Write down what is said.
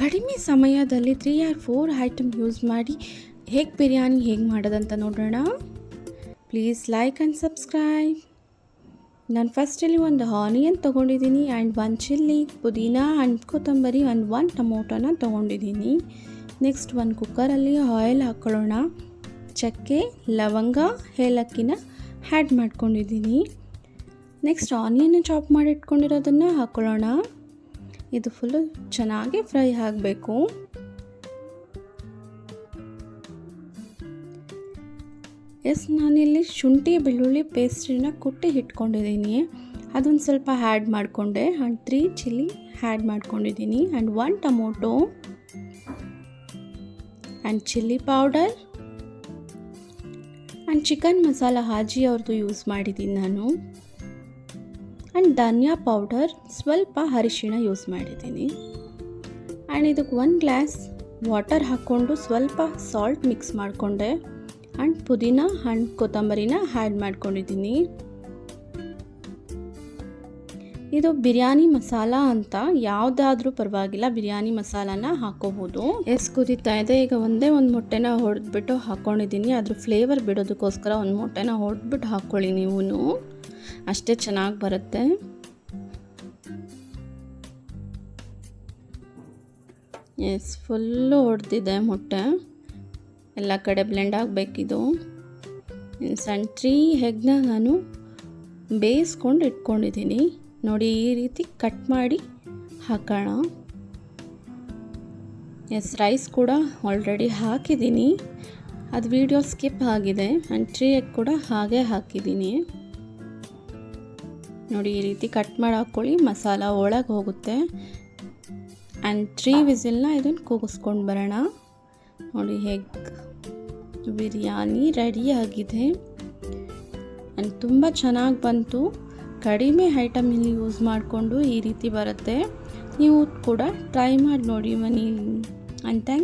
ಕಡಿಮೆ ಸಮಯದಲ್ಲಿ 3 or 4 item use ಮಾಡಿ ಬಿರಿಯಾನಿ ಹೇಗೆ ಮಾಡೋದಂತ ನೋಡೋಣ. Please like and subscribe. ನಾನು ಫಸ್ಟಲ್ಲಿ ಒಂದು ಆನಿಯನ್ ತೊಗೊಂಡಿದ್ದೀನಿ ಆ್ಯಂಡ್ 1 ಚಿಲ್ಲಿ, ಪುದೀನ ಆ್ಯಂಡ್ ಕೊತ್ತಂಬರಿ ಆ್ಯಂಡ್ 1 ಟೊಮೊಟೊನ ತೊಗೊಂಡಿದ್ದೀನಿ. ನೆಕ್ಸ್ಟ್ ಒಂದು ಕುಕ್ಕರಲ್ಲಿ ಆಯಿಲ್ ಹಾಕ್ಕೊಳ್ಳೋಣ. ಚಕ್ಕೆ, ಲವಂಗ, ಏಲಕ್ಕಿನ ಆ್ಯಡ್ ಮಾಡ್ಕೊಂಡಿದ್ದೀನಿ. ನೆಕ್ಸ್ಟ್ ಆನಿಯನ್ ಚಾಪ್ ಮಾಡಿ ಇಟ್ಕೊಂಡಿರೋದನ್ನು ಹಾಕ್ಕೊಳ್ಳೋಣ. ಇದು ಫುಲ್ಲು ಚೆನ್ನಾಗಿ ಫ್ರೈ ಆಗಬೇಕು. ನಾನಿಲ್ಲಿ ಶುಂಠಿ ಬೆಳ್ಳುಳ್ಳಿ ಪೇಸ್ಟನ್ನ ಕುಟ್ಟಿ ಇಟ್ಕೊಂಡಿದ್ದೀನಿ. ಅದೊಂದು ಸ್ವಲ್ಪ ಆ್ಯಡ್ ಮಾಡಿಕೊಂಡೆ ಆ್ಯಂಡ್ 3 ಚಿಲ್ಲಿ ಆ್ಯಡ್ ಮಾಡ್ಕೊಂಡಿದ್ದೀನಿ and 1 tomato and chilli powder and chicken masala Haji ಅವ್ರದ್ದು ಯೂಸ್ ಮಾಡಿದ್ದೀನಿ ನಾನು. ಆ್ಯಂಡ್ ಧನಿಯಾ ಪೌಡರ್, ಸ್ವಲ್ಪ ಅರಿಶಿಣ ಯೂಸ್ ಮಾಡಿದ್ದೀನಿ. ಆ್ಯಂಡ್ ಇದಕ್ಕೆ 1 ಗ್ಲಾಸ್ ವಾಟರ್ ಹಾಕ್ಕೊಂಡು ಸ್ವಲ್ಪ ಸಾಲ್ಟ್ ಮಿಕ್ಸ್ ಮಾಡಿಕೊಂಡೆ ಆ್ಯಂಡ್ ಪುದೀನ ಆ್ಯಂಡ್ ಕೊತ್ತಂಬರಿನ ಆ್ಯಡ್ ಮಾಡ್ಕೊಂಡಿದ್ದೀನಿ. ಇದು ಬಿರಿಯಾನಿ ಮಸಾಲ ಅಂತ, ಯಾವುದಾದ್ರೂ ಪರವಾಗಿಲ್ಲ, ಬಿರಿಯಾನಿ ಮಸಾಲಾನ ಹಾಕೋಬೋದು. ಕುದೀತಾ ಇದೆ. ಈಗ ಒಂದೇ ಒಂದು ಮೊಟ್ಟೆನ ಹೊಡೆದ್ಬಿಟ್ಟು ಹಾಕ್ಕೊಂಡಿದ್ದೀನಿ. ಅದ್ರ ಫ್ಲೇವರ್ ಬಿಡೋದಕ್ಕೋಸ್ಕರ ಒಂದು ಮೊಟ್ಟೆನ ಹೊಡೆದ್ಬಿಟ್ಟು ಹಾಕ್ಕೊಳ್ಳಿ ನೀವು, ಅಷ್ಟೇ ಚೆನ್ನಾಗಿ ಬರುತ್ತೆ. ಫುಲ್ಲು ಹೊಡೆದಿದೆ ಮೊಟ್ಟೆ, ಎಲ್ಲ ಕಡೆ ಬ್ಲೆಂಡ್ ಆಗಬೇಕಿದು. ಸಣ್ಣ 3 ಎಗ್ನ ನಾನು ಬೇಯಿಸ್ಕೊಂಡು ಇಟ್ಕೊಂಡಿದ್ದೀನಿ. ನೋಡಿ, ಈ ರೀತಿ ಕಟ್ ಮಾಡಿ ಹಾಕೋಣ. ರೈಸ್ ಕೂಡ ಆಲ್ರೆಡಿ ಹಾಕಿದ್ದೀನಿ, ಅದು ವಿಡಿಯೋ ಸ್ಕಿಪ್ ಆಗಿದೆ. ಆ್ಯಂಡ್ 3 ಎಗ್ ಕೂಡ ಹಾಗೆ ಹಾಕಿದ್ದೀನಿ. ನೋಡಿ, ಈ ರೀತಿ ಕಟ್ ಮಾಡಿ ಹಾಕ್ಕೊಳ್ಳಿ, ಮಸಾಲ ಒಳಗೆ ಹೋಗುತ್ತೆ. ಆ್ಯಂಡ್ 3 ವಿಸಿಲ್ನ ಇದನ್ನು ಕೂಗಿಸ್ಕೊಂಡು ಬರೋಣ. ನೋಡಿ, ಎಗ್ ಬಿರಿಯಾನಿ ರೆಡಿಯಾಗಿದೆ ಆ್ಯಂಡ್ ತುಂಬ ಚೆನ್ನಾಗಿ ಬಂತು. ಕಡಿಮೆ ಐಟಮಲ್ಲಿ ಯೂಸ್ ಮಾಡಿಕೊಂಡು ಈ ರೀತಿ ಬರುತ್ತೆ. ನೀವು ಕೂಡ ಟ್ರೈ ಮಾಡಿ ನೋಡಿ ಮನೇಲಿ. And thank